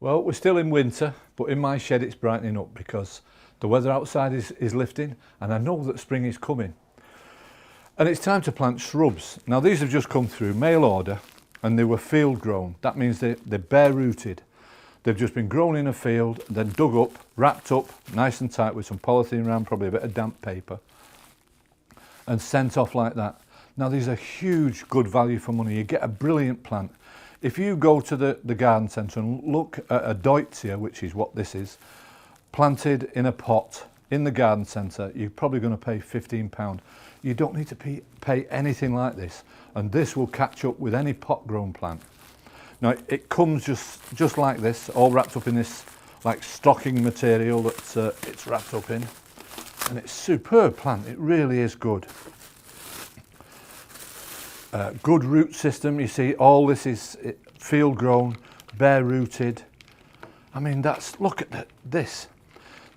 Well, we're still in winter, but in my shed it's brightening up because the weather outside is lifting and I know that spring is coming. And it's time to plant shrubs. Now these have just come through mail order and they were field grown. That means they're bare rooted. They've just been grown in a field, then dug up, wrapped up nice and tight with some polythene around, probably a bit of damp paper, and sent off like that. Now these are huge good value for money. You get a brilliant plant. If you go to the garden centre and look at a Deutzia, which is what this is, planted in a pot in the garden centre, you're probably going to pay £15. You don't need to pay anything like this, and this will catch up with any pot grown plant. Now it comes just like this, all wrapped up in this like stocking material that it's wrapped up in, and it's a superb plant. It really is good. Good root system. You see all this is field grown, bare rooted. I mean, look at this.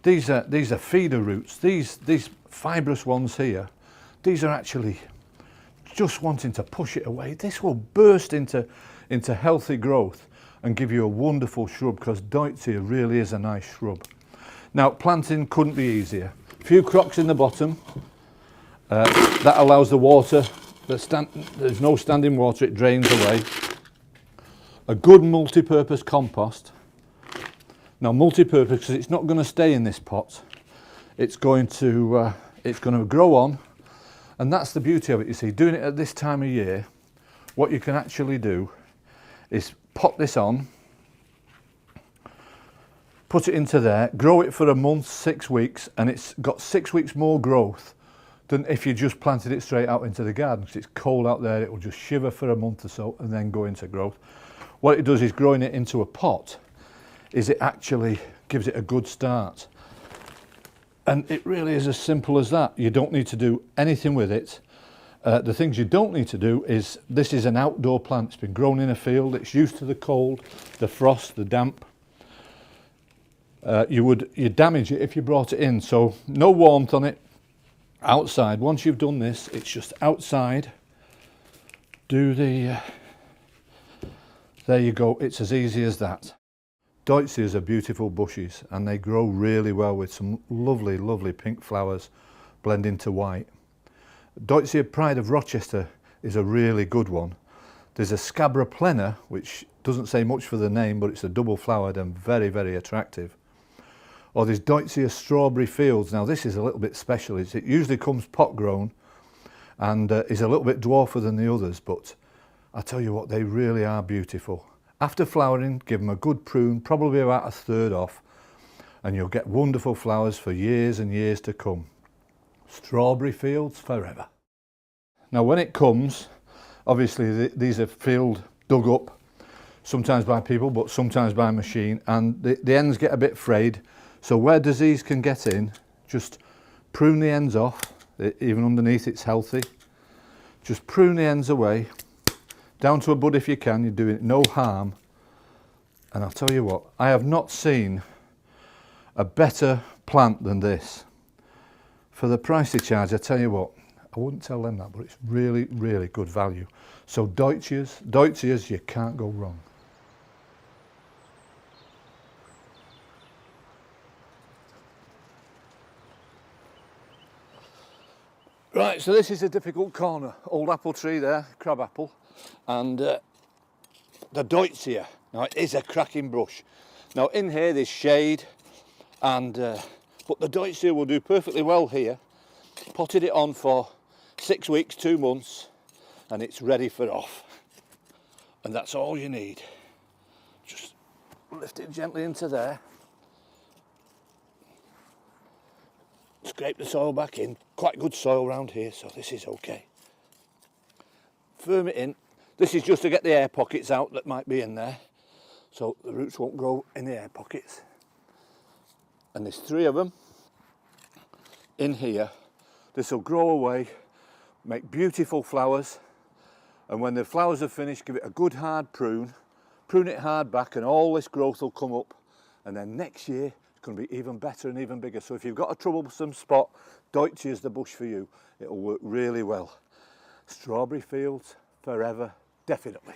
These are feeder roots. These fibrous ones here, these are actually just wanting to push it away. This will burst into healthy growth and give you a wonderful shrub, because Deutzia really is a nice shrub. Now planting couldn't be easier. A few crocks in the bottom. That allows the water. There's no standing water, it drains away. A good multi-purpose compost. Now multi-purpose because it's not going to stay in this pot. It's going to grow on, and that's the beauty of it. You see, doing it at this time of year, what you can actually do is pop this on, put it into there, grow it for a month, 6 weeks, and it's got 6 weeks more growth than if you just planted it straight out into the garden, because it's cold out there. It will just shiver for a month or so and then go into growth. What it does is, growing it into a pot, is it actually gives it a good start. And it really is as simple as that. You don't need to do anything with it. The things you don't need to do is, this is an outdoor plant. It's been grown in a field. It's used to the cold, the frost, the damp. You'd damage it if you brought it in. So no warmth on it. Outside, once you've done this, it's just outside. There you go, it's as easy as that. Deutzias are beautiful bushes and they grow really well with some lovely, lovely pink flowers blend into white. Deutzia Pride of Rochester is a really good one. There's a Scabra plena, which doesn't say much for the name, but it's a double flowered and very, very attractive. Or there's Deutzia Strawberry Fields. Now this is a little bit special. It usually comes pot grown and is a little bit dwarfer than the others, but I tell you what, they really are beautiful. After flowering, give them a good prune, probably about a third off, and you'll get wonderful flowers for years and years to come. Strawberry Fields forever. Now when it comes, obviously these are field dug up, sometimes by people, but sometimes by machine, and the ends get a bit frayed. So where disease can get in, just prune the ends off. Even underneath it's healthy. Just prune the ends away, down to a bud if you can. You're doing it no harm. And I'll tell you what, I have not seen a better plant than this. For the price they charge, I tell you what, I wouldn't tell them that, but it's really, really good value. So Deutzias, you can't go wrong. Right, so this is a difficult corner. Old apple tree there, crab apple, and the Deutzia. Now it is a cracking brush. Now in here there's shade, and but the Deutzia will do perfectly well here. Potted it on for 6 weeks, 2 months, and it's ready for off. And that's all you need. Just lift it gently into there. Scrape the soil back in. Quite good soil around here, so this is okay. Firm it in. This is just to get the air pockets out that might be in there, so the roots won't grow in the air pockets. And there's 3 of them in here. This will grow away, make beautiful flowers, and when the flowers are finished, give it a good hard prune it hard back, and all this growth will come up, and then next year going to be even better and even bigger. So if you've got a troublesome spot, Deutzia is the bush for you. It'll work really well. Strawberry Fields forever, definitely.